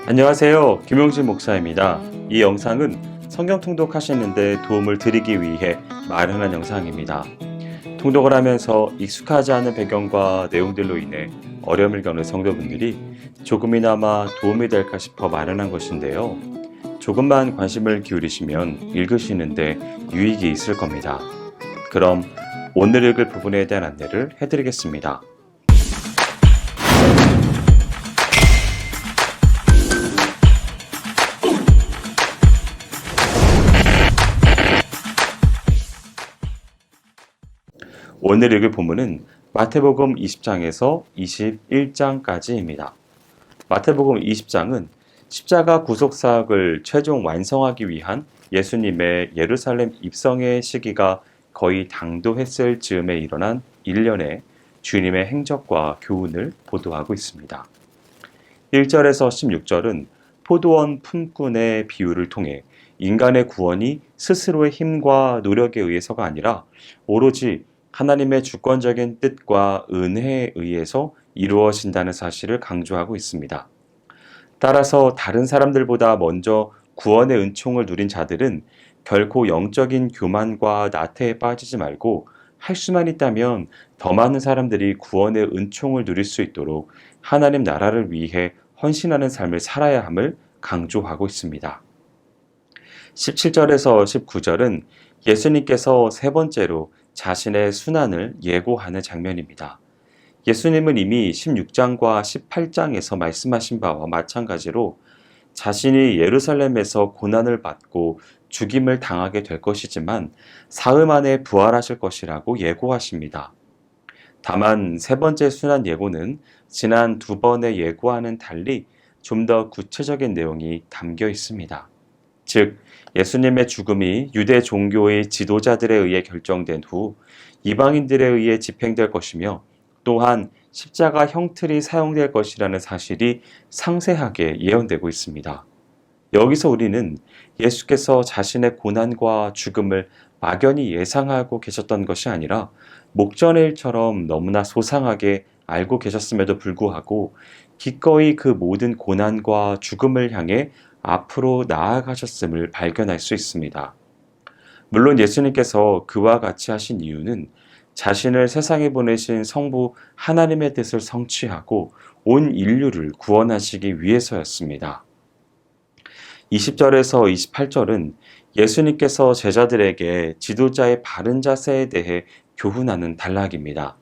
안녕하세요. 김용진 목사입니다. 이 영상은 성경 통독하시는데 도움을 드리기 위해 마련한 영상입니다. 통독을 하면서 익숙하지 않은 배경과 내용들로 인해 어려움을 겪는 성도분들이 조금이나마 도움이 될까 싶어 마련한 것인데요. 조금만 관심을 기울이시면 읽으시는데 유익이 있을 겁니다. 그럼 오늘 읽을 부분에 대한 안내를 해드리겠습니다. 오늘 읽을 본문은 마태복음 20장에서 21장까지입니다. 마태복음 20장은 십자가 구속사역을 최종 완성하기 위한 예수님의 예루살렘 입성의 시기가 거의 당도했을 즈음에 일어난 일련의 주님의 행적과 교훈을 보도하고 있습니다. 1절에서 16절은 포도원 품꾼의 비유를 통해 인간의 구원이 스스로의 힘과 노력에 의해서가 아니라 오로지 하나님의 주권적인 뜻과 은혜에 의해서 이루어진다는 사실을 강조하고 있습니다. 따라서 다른 사람들보다 먼저 구원의 은총을 누린 자들은 결코 영적인 교만과 나태에 빠지지 말고 할 수만 있다면 더 많은 사람들이 구원의 은총을 누릴 수 있도록 하나님 나라를 위해 헌신하는 삶을 살아야 함을 강조하고 있습니다. 17절에서 19절은 예수님께서 세 번째로 자신의 순환을 예고하는 장면입니다. 예수님은 이미 16장과 18장에서 말씀하신 바와 마찬가지로 자신이 예루살렘에서 고난을 받고 죽임을 당하게 될 것이지만 사흘 만에 부활하실 것이라고 예고하십니다. 다만 세 번째 순환 예고는 지난 두 번의 예고와는 달리 좀 더 구체적인 내용이 담겨 있습니다. 즉, 예수님의 죽음이 유대 종교의 지도자들에 의해 결정된 후 이방인들에 의해 집행될 것이며 또한 십자가 형틀이 사용될 것이라는 사실이 상세하게 예언되고 있습니다. 여기서 우리는 예수께서 자신의 고난과 죽음을 막연히 예상하고 계셨던 것이 아니라 목전의 일처럼 너무나 소상하게 알고 계셨음에도 불구하고 기꺼이 그 모든 고난과 죽음을 향해 앞으로 나아가셨음을 발견할 수 있습니다. 물론 예수님께서 그와 같이 하신 이유는 자신을 세상에 보내신 성부 하나님의 뜻을 성취하고 온 인류를 구원하시기 위해서였습니다. 20절에서 28절은 예수님께서 제자들에게 지도자의 바른 자세에 대해 교훈하는 단락입니다.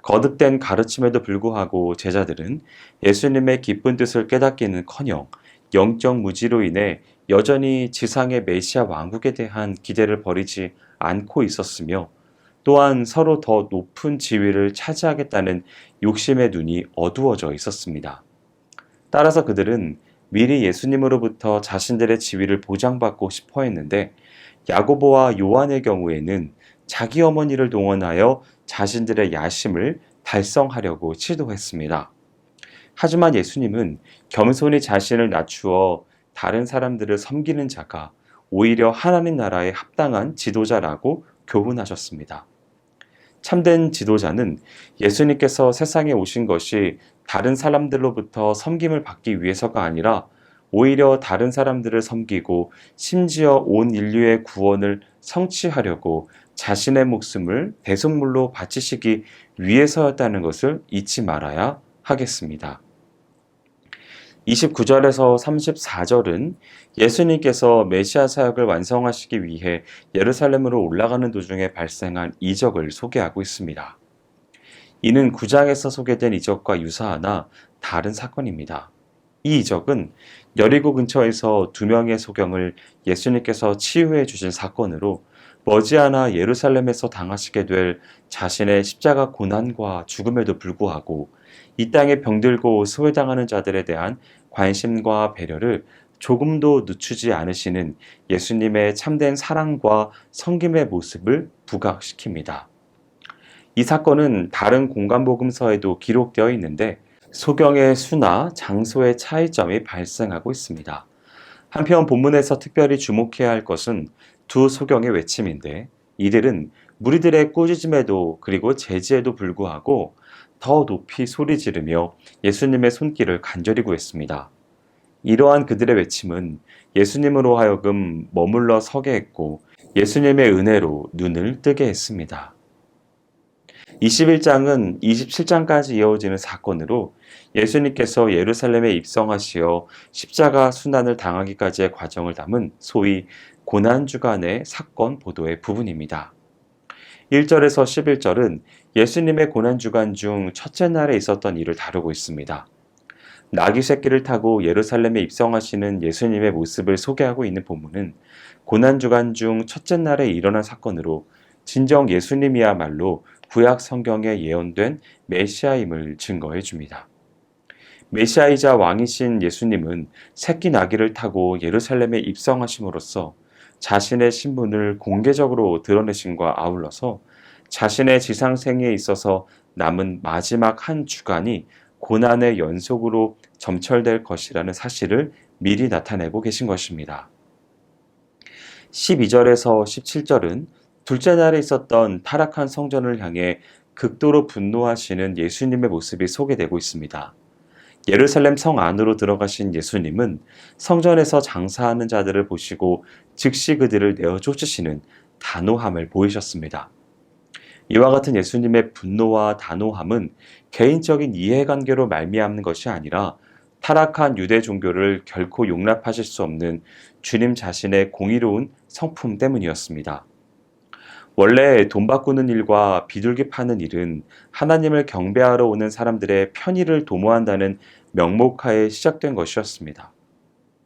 거듭된 가르침에도 불구하고 제자들은 예수님의 깊은 뜻을 깨닫기는커녕 영적 무지로 인해 여전히 지상의 메시아 왕국에 대한 기대를 버리지 않고 있었으며 또한 서로 더 높은 지위를 차지하겠다는 욕심의 눈이 어두워져 있었습니다. 따라서 그들은 미리 예수님으로부터 자신들의 지위를 보장받고 싶어 했는데 야고보와 요한의 경우에는 자기 어머니를 동원하여 자신들의 야심을 달성하려고 시도했습니다. 하지만 예수님은 겸손히 자신을 낮추어 다른 사람들을 섬기는 자가 오히려 하나님 나라에 합당한 지도자라고 교훈하셨습니다. 참된 지도자는 예수님께서 세상에 오신 것이 다른 사람들로부터 섬김을 받기 위해서가 아니라 오히려 다른 사람들을 섬기고 심지어 온 인류의 구원을 성취하려고 자신의 목숨을 대속물로 바치시기 위해서였다는 것을 잊지 말아야 하겠습니다. 29절에서 34절은 예수님께서 메시아 사역을 완성하시기 위해 예루살렘으로 올라가는 도중에 발생한 이적을 소개하고 있습니다. 이는 9장에서 소개된 이적과 유사하나 다른 사건입니다. 이 이적은 여리고 근처에서 2명의 소경을 예수님께서 치유해 주신 사건으로 머지않아 예루살렘에서 당하시게 될 자신의 십자가 고난과 죽음에도 불구하고 이 땅에 병들고 소외당하는 자들에 대한 관심과 배려를 조금도 늦추지 않으시는 예수님의 참된 사랑과 섬김의 모습을 부각시킵니다. 이 사건은 다른 공간복음서에도 기록되어 있는데 소경의 수나 장소의 차이점이 발생하고 있습니다. 한편 본문에서 특별히 주목해야 할 것은 두 소경의 외침인데 이들은 무리들의 꾸짖음에도 그리고 제지에도 불구하고 더 높이 소리 지르며 예수님의 손길을 간절히 구했습니다. 이러한 그들의 외침은 예수님으로 하여금 머물러 서게 했고 예수님의 은혜로 눈을 뜨게 했습니다. 21장은 27장까지 이어지는 사건으로 예수님께서 예루살렘에 입성하시어 십자가 순환을 당하기까지의 과정을 담은 소위 고난주간의 사건 보도의 부분입니다. 1절에서 11절은 예수님의 고난주간 중 첫째 날에 있었던 일을 다루고 있습니다. 나귀 새끼를 타고 예루살렘에 입성하시는 예수님의 모습을 소개하고 있는 본문은 고난주간 중 첫째 날에 일어난 사건으로 진정 예수님이야말로 구약 성경에 예언된 메시아임을 증거해 줍니다. 메시아이자 왕이신 예수님은 새끼 나귀를 타고 예루살렘에 입성하심으로써 자신의 신분을 공개적으로 드러내심과 아울러서 자신의 지상생애에 있어서 남은 마지막 한 주간이 고난의 연속으로 점철될 것이라는 사실을 미리 나타내고 계신 것입니다. 12절에서 17절은 둘째 날에 있었던 타락한 성전을 향해 극도로 분노하시는 예수님의 모습이 소개되고 있습니다. 예루살렘 성 안으로 들어가신 예수님은 성전에서 장사하는 자들을 보시고 즉시 그들을 내어 쫓으시는 단호함을 보이셨습니다. 이와 같은 예수님의 분노와 단호함은 개인적인 이해관계로 말미암는 것이 아니라 타락한 유대 종교를 결코 용납하실 수 없는 주님 자신의 공의로운 성품 때문이었습니다. 원래 돈 바꾸는 일과 비둘기 파는 일은 하나님을 경배하러 오는 사람들의 편의를 도모한다는 명목하에 시작된 것이었습니다.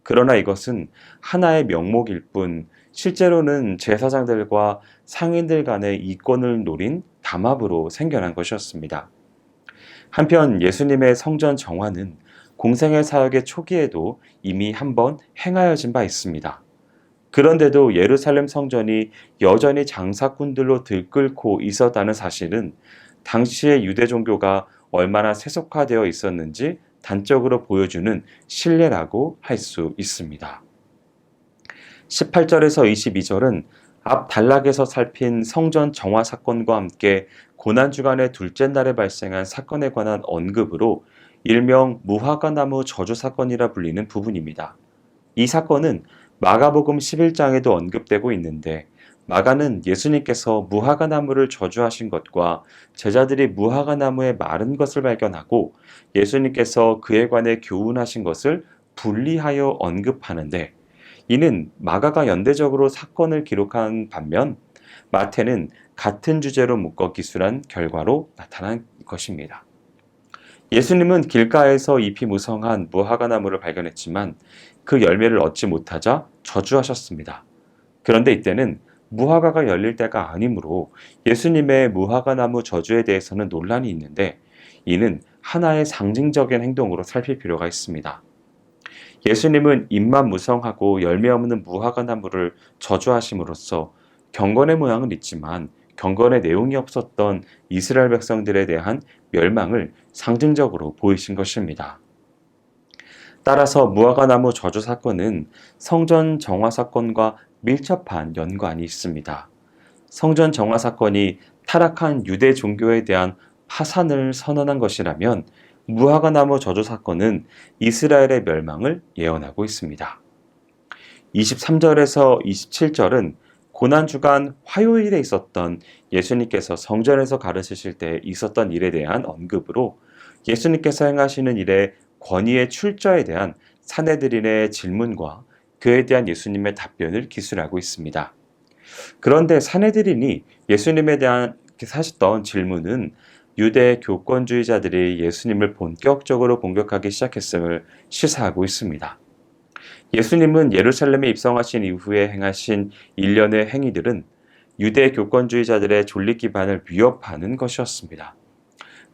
그러나 이것은 하나의 명목일 뿐 실제로는 제사장들과 상인들 간의 이권을 노린 담합으로 생겨난 것이었습니다. 한편 예수님의 성전 정화는 공생의 사역의 초기에도 이미 한번 행하여진 바 있습니다. 그런데도 예루살렘 성전이 여전히 장사꾼들로 들끓고 있었다는 사실은 당시의 유대 종교가 얼마나 세속화되어 있었는지 단적으로 보여주는 신뢰라고 할 수 있습니다. 18절에서 22절은 앞 단락에서 살핀 성전 정화 사건과 함께 고난주간의 둘째 날에 발생한 사건에 관한 언급으로 일명 무화과나무 저주 사건이라 불리는 부분입니다. 이 사건은 마가복음 11장에도 언급되고 있는데 마가는 예수님께서 무화과나무를 저주하신 것과 제자들이 무화과나무의 마른 것을 발견하고 예수님께서 그에 관해 교훈하신 것을 분리하여 언급하는데 이는 마가가 연대적으로 사건을 기록한 반면 마태는 같은 주제로 묶어 기술한 결과로 나타난 것입니다. 예수님은 길가에서 잎이 무성한 무화과나무를 발견했지만 그 열매를 얻지 못하자 저주하셨습니다. 그런데 이때는 무화과가 열릴 때가 아니므로 예수님의 무화과나무 저주에 대해서는 논란이 있는데 이는 하나의 상징적인 행동으로 살필 필요가 있습니다. 예수님은 잎만 무성하고 열매 없는 무화과나무를 저주하심으로써 경건의 모양은 있지만 경건의 내용이 없었던 이스라엘 백성들에 대한 멸망을 상징적으로 보이신 것입니다. 따라서 무화과나무 저주 사건은 성전 정화 사건과 밀접한 연관이 있습니다. 성전 정화 사건이 타락한 유대 종교에 대한 파산을 선언한 것이라면 무화과나무 저주 사건은 이스라엘의 멸망을 예언하고 있습니다. 23절에서 27절은 고난주간 화요일에 있었던 예수님께서 성전에서 가르치실 때 있었던 일에 대한 언급으로 예수님께서 행하시는 일의 권위의 출처에 대한 산헤드린의 질문과 그에 대한 예수님의 답변을 기술하고 있습니다. 그런데 산헤드린이 예수님에 대한 하셨던 질문은 유대 교권주의자들이 예수님을 본격적으로 공격하기 시작했음을 시사하고 있습니다. 예수님은 예루살렘에 입성하신 이후에 행하신 일련의 행위들은 유대 교권주의자들의 존립 기반을 위협하는 것이었습니다.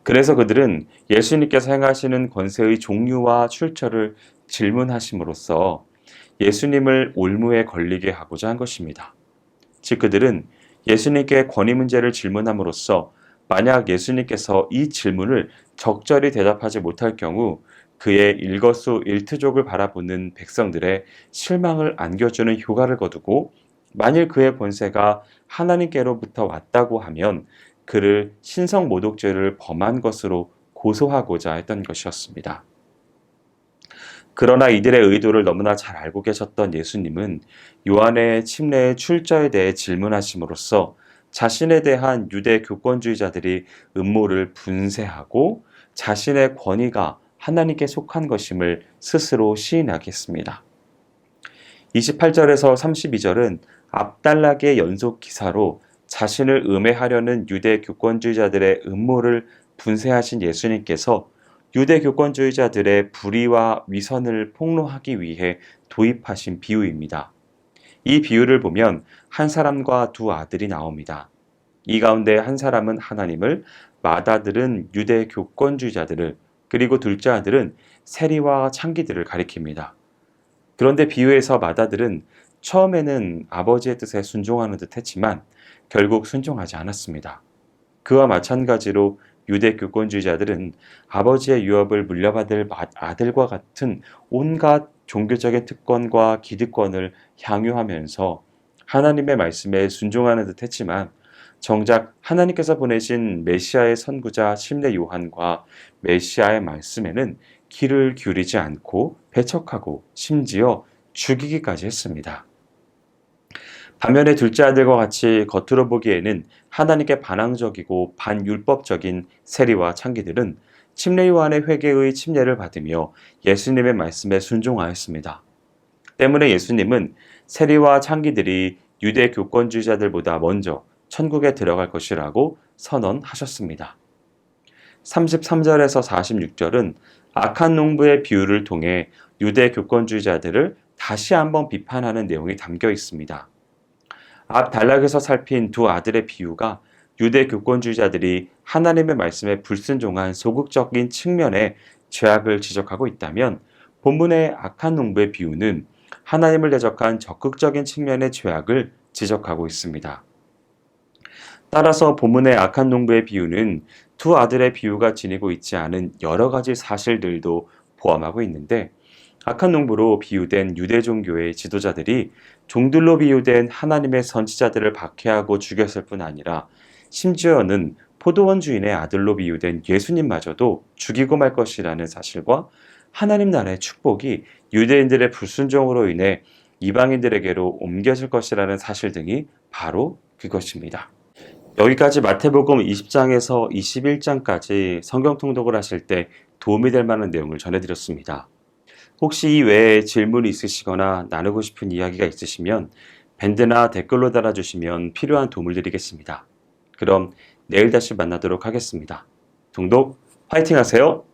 그래서 그들은 예수님께서 행하시는 권세의 종류와 출처를 질문하심으로써 예수님을 올무에 걸리게 하고자 한 것입니다. 즉 그들은 예수님께 권위 문제를 질문함으로써 만약 예수님께서 이 질문을 적절히 대답하지 못할 경우 그의 일거수일투족을 바라보는 백성들의 실망을 안겨주는 효과를 거두고 만일 그의 권세가 하나님께로부터 왔다고 하면 그를 신성모독죄를 범한 것으로 고소하고자 했던 것이었습니다. 그러나 이들의 의도를 너무나 잘 알고 계셨던 예수님은 요한의 침례의 출처에 대해 질문하심으로써 자신에 대한 유대 교권주의자들이 음모를 분쇄하고 자신의 권위가 하나님께 속한 것임을 스스로 시인하겠습니다. 28절에서 32절은 앞단락의 연속 기사로 자신을 음해하려는 유대 교권주의자들의 음모를 분쇄하신 예수님께서 유대 교권주의자들의 불의와 위선을 폭로하기 위해 도입하신 비유입니다. 이 비유를 보면 한 사람과 두 아들이 나옵니다. 이 가운데 한 사람은 하나님을, 맏아들은 유대 교권주의자들을, 그리고 둘째 아들은 세리와 창기들을 가리킵니다. 그런데 비유에서 맏아들은 처음에는 아버지의 뜻에 순종하는 듯 했지만 결국 순종하지 않았습니다. 그와 마찬가지로 유대 교권주의자들은 아버지의 유업을 물려받을 아들과 같은 온갖 종교적인 특권과 기득권을 향유하면서 하나님의 말씀에 순종하는 듯 했지만 정작 하나님께서 보내신 메시아의 선구자 침례 요한과 메시아의 말씀에는 귀를 기울이지 않고 배척하고 심지어 죽이기까지 했습니다. 반면에 둘째 아들과 같이 겉으로 보기에는 하나님께 반항적이고 반율법적인 세리와 창기들은 침례 요한의 회개의 침례를 받으며 예수님의 말씀에 순종하였습니다. 때문에 예수님은 세리와 창기들이 유대 교권주의자들보다 먼저 천국에 들어갈 것이라고 선언하셨습니다. 33절에서 46절은 악한 농부의 비유를 통해 유대 교권주의자들을 다시 한번 비판하는 내용이 담겨 있습니다. 앞 단락에서 살핀 두 아들의 비유가 유대 교권주의자들이 하나님의 말씀에 불순종한 소극적인 측면의 죄악을 지적하고 있다면 본문의 악한 농부의 비유는 하나님을 대적한 적극적인 측면의 죄악을 지적하고 있습니다. 따라서 본문의 악한 농부의 비유는 두 아들의 비유가 지니고 있지 않은 여러 가지 사실들도 포함하고 있는데 악한 농부로 비유된 유대 종교의 지도자들이 종들로 비유된 하나님의 선지자들을 박해하고 죽였을 뿐 아니라 심지어는 포도원 주인의 아들로 비유된 예수님마저도 죽이고 말 것이라는 사실과 하나님 나라의 축복이 유대인들의 불순종으로 인해 이방인들에게로 옮겨질 것이라는 사실 등이 바로 그것입니다. 여기까지 마태복음 20장에서 21장까지 성경 통독을 하실 때 도움이 될 만한 내용을 전해드렸습니다. 혹시 이 외에 질문이 있으시거나 나누고 싶은 이야기가 있으시면 밴드나 댓글로 달아주시면 필요한 도움을 드리겠습니다. 그럼 내일 다시 만나도록 하겠습니다. 통독 화이팅 하세요!